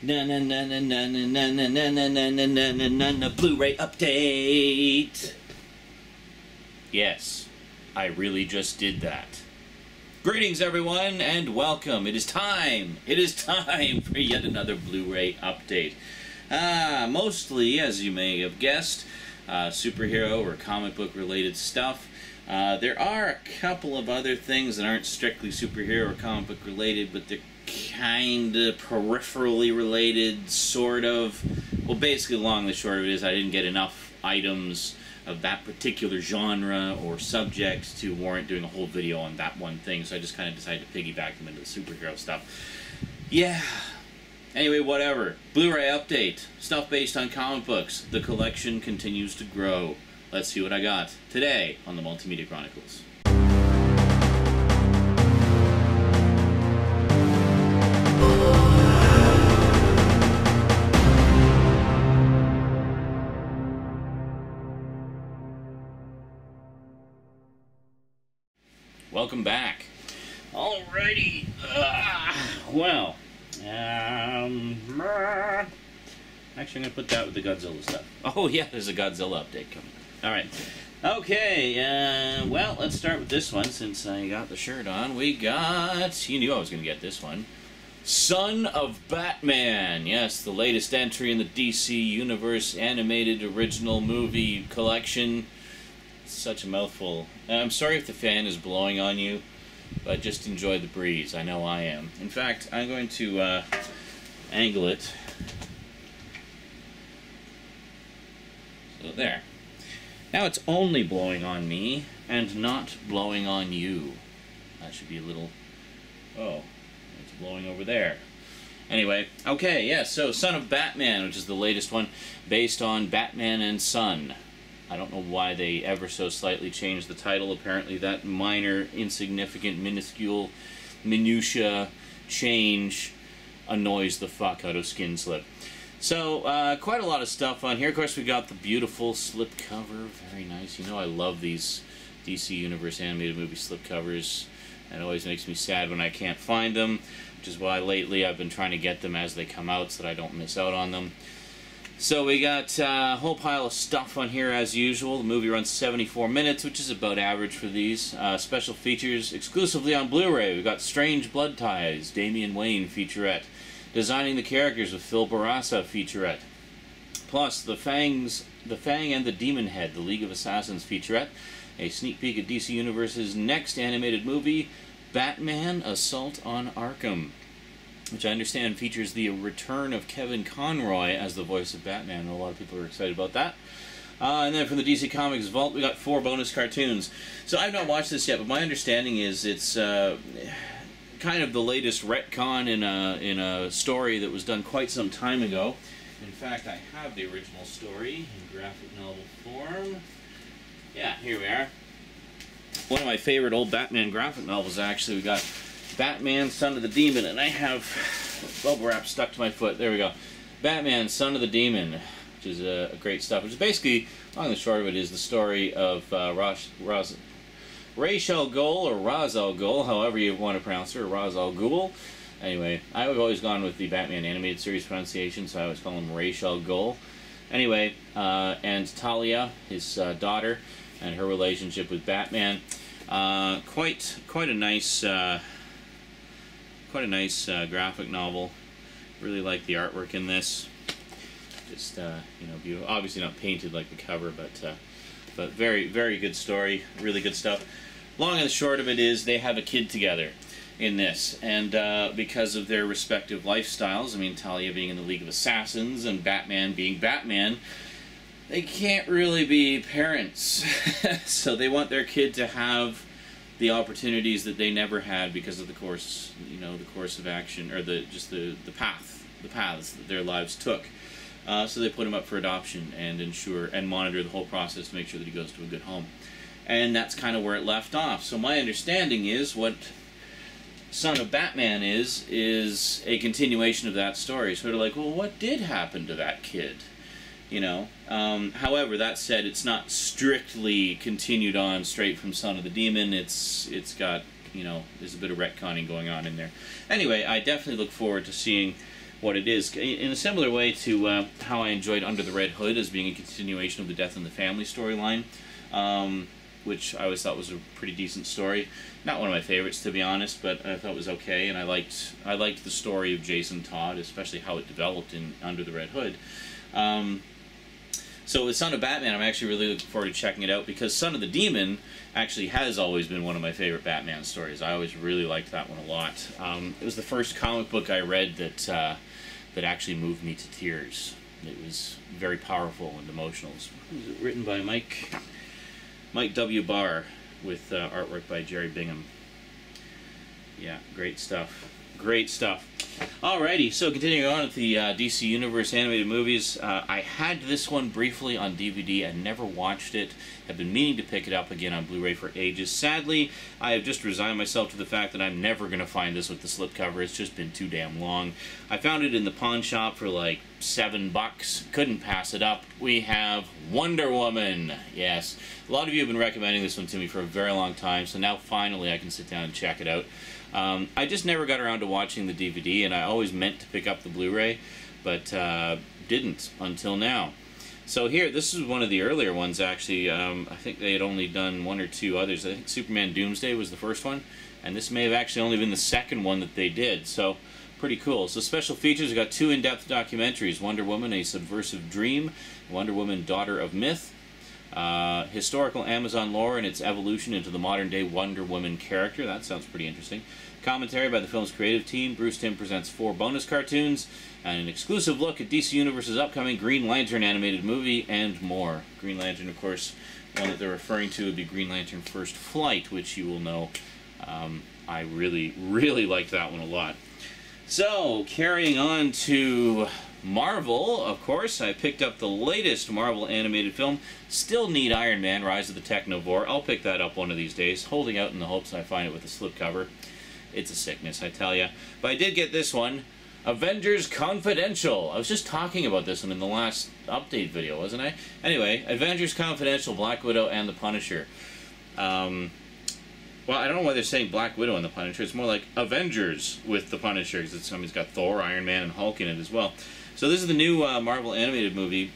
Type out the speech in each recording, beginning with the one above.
Blu-ray update. Yes, I really just did that. Greetings everyone and welcome. It is time for yet another Blu-ray update. Mostly, as you may have guessed, superhero or comic book related stuff. There are a couple of other things that aren't strictly superhero or comic book related, but they're kind of peripherally related, sort of. Well, basically, long and the short of it is I didn't get enough items of that particular genre or subject to warrant doing a whole video on that one thing, so I just kind of decided to piggyback them into the superhero stuff. Yeah. Anyway, whatever. Blu-ray update. Stuff based on comic books. The collection continues to grow. Let's see what I got today on the Multimedia Chronicles. Welcome back. Alrighty. Well, actually I'm going to put that with the Godzilla stuff. Oh yeah, there's a Godzilla update coming. Alright. Okay, well, let's start with this one since I got the shirt on. We got, you knew I was going to get this one, Son of Batman. Yes, the latest entry in the DC Universe animated original movie collection. Such a mouthful. I'm sorry if the fan is blowing on you, but just enjoy the breeze. I know I am. In fact, I'm going to angle it. So there. Now it's only blowing on me and not blowing on you. That should be a little... Oh, it's blowing over there. Anyway, okay, yeah, so Son of Batman, which is the latest one, based on Batman and Son. I don't know why they ever so slightly changed the title. Apparently that minor, insignificant, minuscule, minutia change annoys the fuck out of Skinslip. So, quite a lot of stuff on here. Of course, we got the beautiful slipcover. Very nice. You know I love these DC Universe animated movie slipcovers. It always makes me sad when I can't find them, which is why lately I've been trying to get them as they come out so that I don't miss out on them. So we got a whole pile of stuff on here as usual. The movie runs 74 minutes, which is about average for these. Special features exclusively on Blu-ray. We've got Strange Blood Ties, Damian Wayne featurette. Designing the Characters with Phil Barassa featurette. Plus, The Fang and the Demon Head, the League of Assassins featurette. A sneak peek at DC Universe's next animated movie, Batman Assault on Arkham, which I understand features the return of Kevin Conroy as the voice of Batman. A lot of people are excited about that. And then from the DC Comics Vault, we got 4 bonus cartoons. So I've not watched this yet, but my understanding is it's kind of the latest retcon in a story that was done quite some time ago. In fact, I have the original story in graphic novel form. Yeah, here we are. One of my favorite old Batman graphic novels, actually. We got Batman, Son of the Demon, and I have bubble wrap stuck to my foot. There we go. Batman, Son of the Demon, which is great stuff. Which is basically, long and the short of it, is the story of Ra's al Ghul, or Ra's al Ghul, however you want to pronounce her, Ra's al Ghul. Anyway, I've always gone with the Batman animated series pronunciation, so I always call him Ra's al Ghul. Anyway, and Talia, his daughter, and her relationship with Batman. Quite a nice graphic novel. Really like the artwork in this. Just you know, beautiful. Obviously not painted like the cover, but very, very good story. Really good stuff. Long and the short of it is they have a kid together in this, and because of their respective lifestyles, I mean, Talia being in the League of Assassins and Batman being Batman, they can't really be parents. So they want their kid to have the opportunities that they never had because of the course, you know, the course of action, or the paths that their lives took. So they put him up for adoption and ensure and monitor the whole process to make sure that he goes to a good home. And that's kind of where it left off. So my understanding is what Son of Batman is a continuation of that story. Sort of like, well, what did happen to that kid? You know? However, that said, it's not strictly continued on straight from Son of the Demon. It's got, you know, there's a bit of retconning going on in there. Anyway, I definitely look forward to seeing what it is. In a similar way to how I enjoyed Under the Red Hood as being a continuation of the Death in the Family storyline, which I always thought was a pretty decent story. Not one of my favorites, to be honest, but I thought it was okay, and I liked the story of Jason Todd, especially how it developed in Under the Red Hood. So with Son of Batman, I'm actually really looking forward to checking it out, because Son of the Demon actually has always been one of my favorite Batman stories. I always really liked that one a lot. It was the first comic book I read that actually moved me to tears. It was very powerful and emotional. It was written by Mike W. Barr, with artwork by Jerry Bingham. Yeah, great stuff. Great stuff. Alrighty, so continuing on with the DC Universe animated movies, I had this one briefly on DVD and never watched it. Have been meaning to pick it up again on Blu-ray for ages. Sadly, I have just resigned myself to the fact that I'm never going to find this with the slipcover. It's just been too damn long. I found it in the pawn shop for like $7. Couldn't pass it up. We have Wonder Woman. Yes. A lot of you have been recommending this one to me for a very long time, so now finally I can sit down and check it out. I just never got around to watching the DVD, and I always meant to pick up the Blu-ray, but didn't until now. So here, this is one of the earlier ones, actually. I think they had only done one or two others. I think Superman Doomsday was the first one, and this may have actually only been the second one that they did, so pretty cool. So special features, we got 2 in-depth documentaries, Wonder Woman, A Subversive Dream, Wonder Woman, Daughter of Myth, historical Amazon lore and its evolution into the modern-day Wonder Woman character. That sounds pretty interesting. Commentary by the film's creative team. Bruce Timm presents 4 bonus cartoons, and an exclusive look at DC Universe's upcoming Green Lantern animated movie, and more. Green Lantern, of course, one that they're referring to would be Green Lantern First Flight, which you will know I really, really liked that one a lot. So, carrying on to Marvel, of course, I picked up the latest Marvel animated film. Still need Iron Man, Rise of the Technovore. I'll pick that up one of these days, holding out in the hopes I find it with a slipcover. It's a sickness, I tell ya. But I did get this one, Avengers Confidential. I was just talking about this one in the last update video, wasn't I? Anyway, Avengers Confidential, Black Widow and the Punisher. Well, I don't know why they're saying Black Widow and the Punisher. It's more like Avengers with the Punisher, because it's got Thor, Iron Man, and Hulk in it as well. So this is the new Marvel animated movie.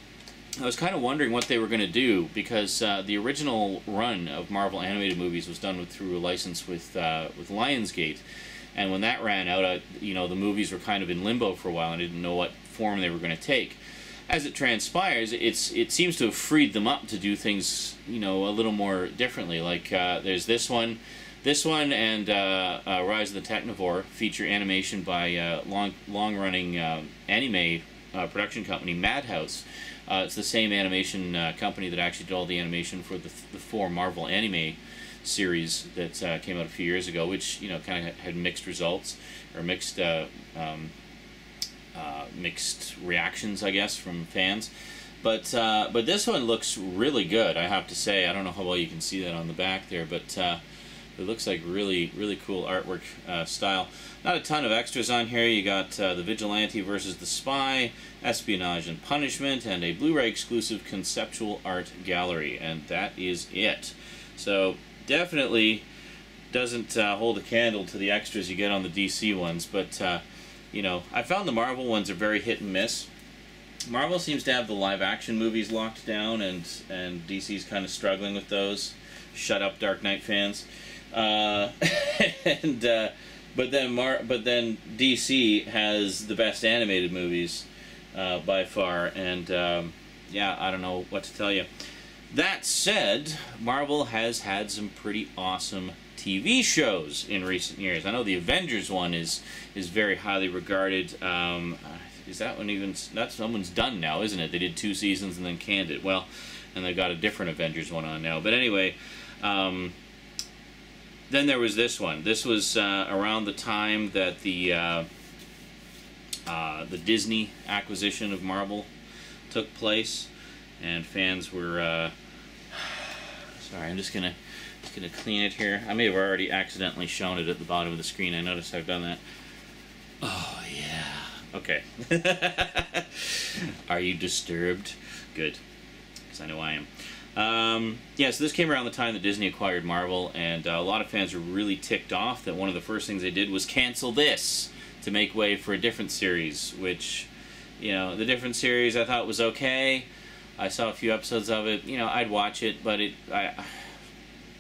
I was kind of wondering what they were going to do, because the original run of Marvel animated movies was done through a license with Lionsgate, and when that ran out, the movies were kind of in limbo for a while, and I didn't know what form they were going to take. As it transpires, it seems to have freed them up to do things, a little more differently. Like there's this one, and Rise of the Technovore feature animation by long-running anime production company Madhouse. It's the same animation company that actually did all the animation for the 4 Marvel anime series that came out a few years ago, which kind of had mixed results, or mixed reactions, I guess, from fans. But this one looks really good, I have to say. I don't know how well you can see that on the back there, but it looks like really, really cool artwork style. Not a ton of extras on here. You got the Vigilante versus the Spy, Espionage and Punishment, and a Blu-ray exclusive conceptual art gallery, and that is it. So definitely doesn't hold a candle to the extras you get on the DC ones, but I found the Marvel ones are very hit and miss. Marvel seems to have the live-action movies locked down, and DC's kind of struggling with those. Shut up, Dark Knight fans. But then DC has the best animated movies by far, and yeah, I don't know what to tell you. That said, Marvel has had some pretty awesome TV shows in recent years. I know the Avengers one is very highly regarded. Is that one even? That one's done now, isn't it? They did 2 seasons and then canned it. Well, and they've got a different Avengers one on now. But anyway. Then there was this one. This was around the time that the Disney acquisition of Marvel took place, and fans were. Sorry, I'm just gonna clean it here. I may have already accidentally shown it at the bottom of the screen. I noticed I've done that. Oh yeah. Okay. Are you disturbed? Good, because I know I am. Yeah, so this came around the time that Disney acquired Marvel, and a lot of fans were really ticked off that one of the first things they did was cancel this. to make way for a different series, which, you know, the different series I thought was okay. I saw a few episodes of it. You know, I'd watch it, but I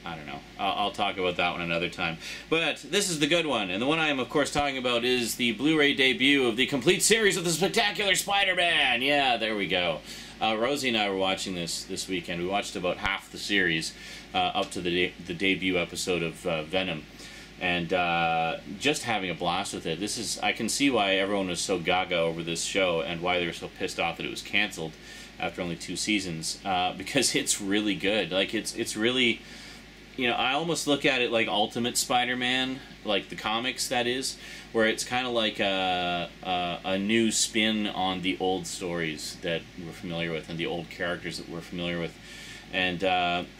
don't know. I'll talk about that one another time. But this is the good one, and the one I am, of course, talking about is the Blu-ray debut of the complete series of the Spectacular Spider-Man. Yeah, there we go. Rosie and I were watching this weekend. We watched about half the series up to the debut episode of Venom, and just having a blast with it. I can see why everyone was so gaga over this show and why they were so pissed off that it was canceled after only 2 seasons, because it's really good. Like, it's really... You know, I almost look at it like Ultimate Spider-Man, like the comics, that is, where it's kind of like a new spin on the old stories that we're familiar with and the old characters that we're familiar with, and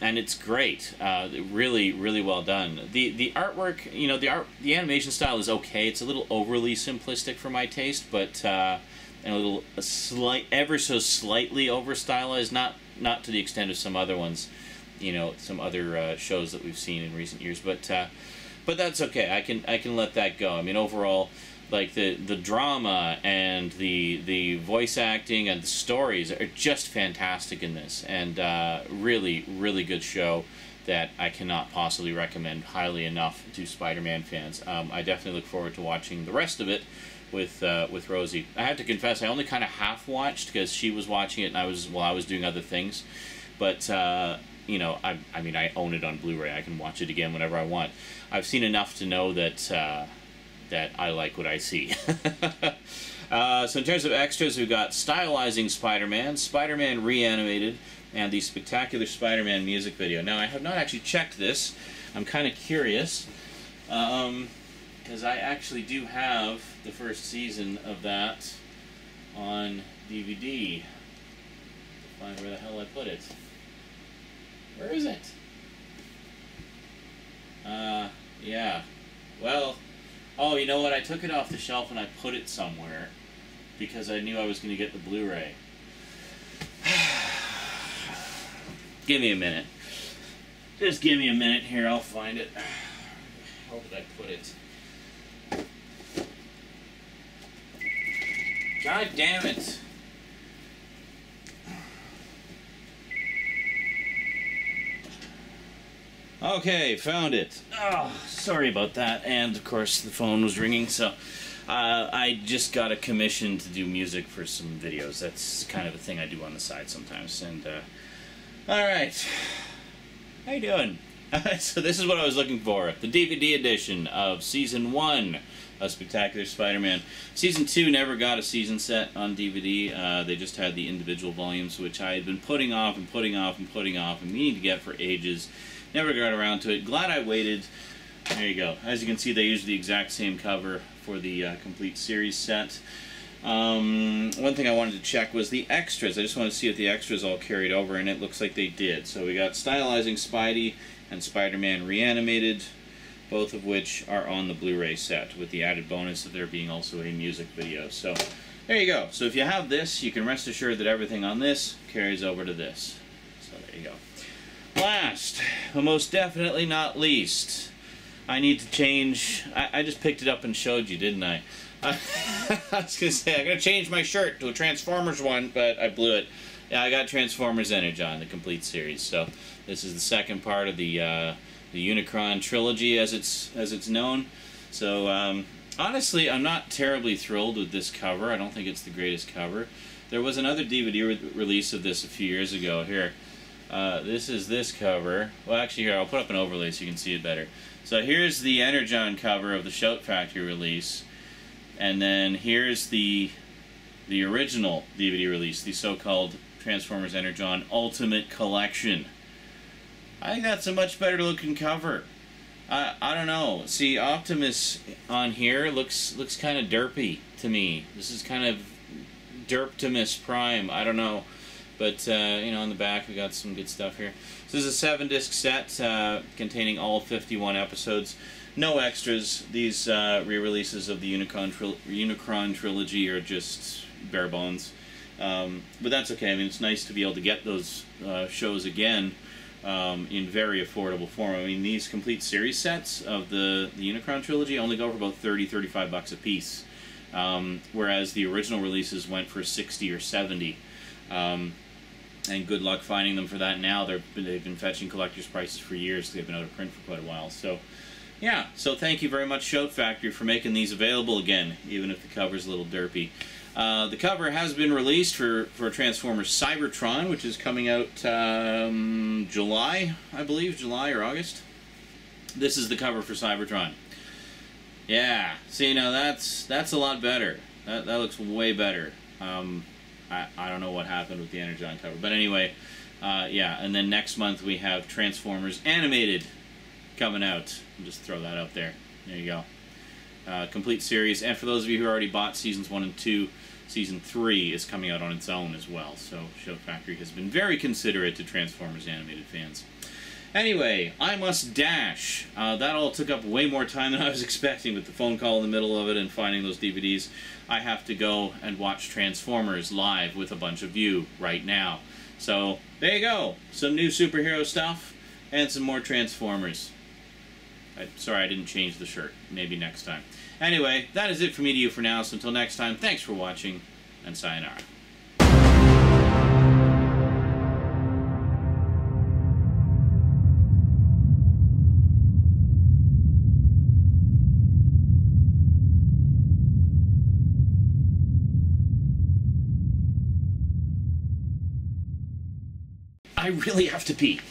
it's great. Really, really well done. The artwork, you know, the animation style is okay. It's a little overly simplistic for my taste, but and ever so slightly over stylized, not to the extent of some other ones. You know, some other shows that we've seen in recent years, but that's okay. I can let that go. I mean, overall, like the drama and the voice acting and the stories are just fantastic in this, and really, really good show that I cannot possibly recommend highly enough to Spider-Man fans. I definitely look forward to watching the rest of it with Rosie. I have to confess, I only kind of half watched because she was watching it and I was doing other things, but. You know, I mean, I own it on Blu-ray. I can watch it again whenever I want. I've seen enough to know that that I like what I see. So in terms of extras, we've got Stylizing Spider-Man, Spider-Man Reanimated, and the Spectacular Spider-Man music video. Now, I have not actually checked this. I'm kind of curious, because I actually do have the first season of that on DVD. Find where the hell I put it. Where is it? Yeah. Well, oh, you know what? I took it off the shelf and I put it somewhere because I knew I was going to get the Blu-ray. Give me a minute. Just give me a minute here. I'll find it. Where did I put it? God damn it. Okay, found it. Oh, sorry about that. And, of course, the phone was ringing, so I just got a commission to do music for some videos. That's kind of a thing I do on the side sometimes. And, alright. How you doing? So this is what I was looking for. The DVD edition of Season 1 of Spectacular Spider-Man. Season 2 never got a season set on DVD. They just had the individual volumes, which I had been putting off and meaning to get for ages. Never got around to it. Glad I waited. There you go. As you can see, they use the exact same cover for the complete series set. One thing I wanted to check was the extras. I just wanted to see if the extras all carried over, and it looks like they did. So we got Stylizing Spidey and Spider-Man Reanimated, both of which are on the Blu-ray set, with the added bonus of there being also a music video. So there you go. So if you have this, you can rest assured that everything on this carries over to this. So there you go. Last, but most definitely not least, I need to change. I just picked it up and showed you, didn't I? I was going to say, I'm going to change my shirt to a Transformers one, but I blew it. Yeah, I got Transformers Energon, the complete series. So this is the second part of the Energon Trilogy, as it's known. So honestly, I'm not terribly thrilled with this cover. I don't think it's the greatest cover. There was another DVD release of this a few years ago. Here. This is this cover. Well, actually, here, I'll put up an overlay so you can see it better. So here's the Energon cover of the Shout Factory release. And then here's the original DVD release, the so-called Transformers Energon Ultimate Collection. I think that's a much better looking cover. I don't know. See, Optimus on here looks kind of derpy to me. This is kind of Derptimus Prime. I don't know. But, you know, on the back we got some good stuff here. So this is a 7-disc set containing all 51 episodes. No extras. These re-releases of the Energon Trilogy are just bare bones. But that's okay. I mean, it's nice to be able to get those shows again in very affordable form. I mean, these complete series sets of the Energon Trilogy only go for about $30-35 a piece. whereas the original releases went for 60 or 70. And good luck finding them for that now. They've been fetching collector's prices for years. They've been out of print for quite a while. So, yeah. So thank you very much, Shout Factory, for making these available again, even if the cover's a little derpy. The cover has been released for Transformers Cybertron, which is coming out July, I believe, July or August. This is the cover for Cybertron. Yeah. See, now that's a lot better. That looks way better. I don't know what happened with the Energon cover. But anyway, yeah. And then next month we have Transformers Animated coming out. I'll just throw that up there. There you go. Complete series. And for those of you who already bought Seasons 1 and 2, Season 3 is coming out on its own as well. So Shout Factory has been very considerate to Transformers Animated fans. Anyway, I must dash. That all took up way more time than I was expecting with the phone call in the middle of it and finding those DVDs. I have to go and watch Transformers live with a bunch of you right now. So, there you go. Some new superhero stuff and some more Transformers. Sorry I didn't change the shirt. Maybe next time. Anyway, that is it from me to you for now. So until next time, thanks for watching, and sayonara. I really have to pee.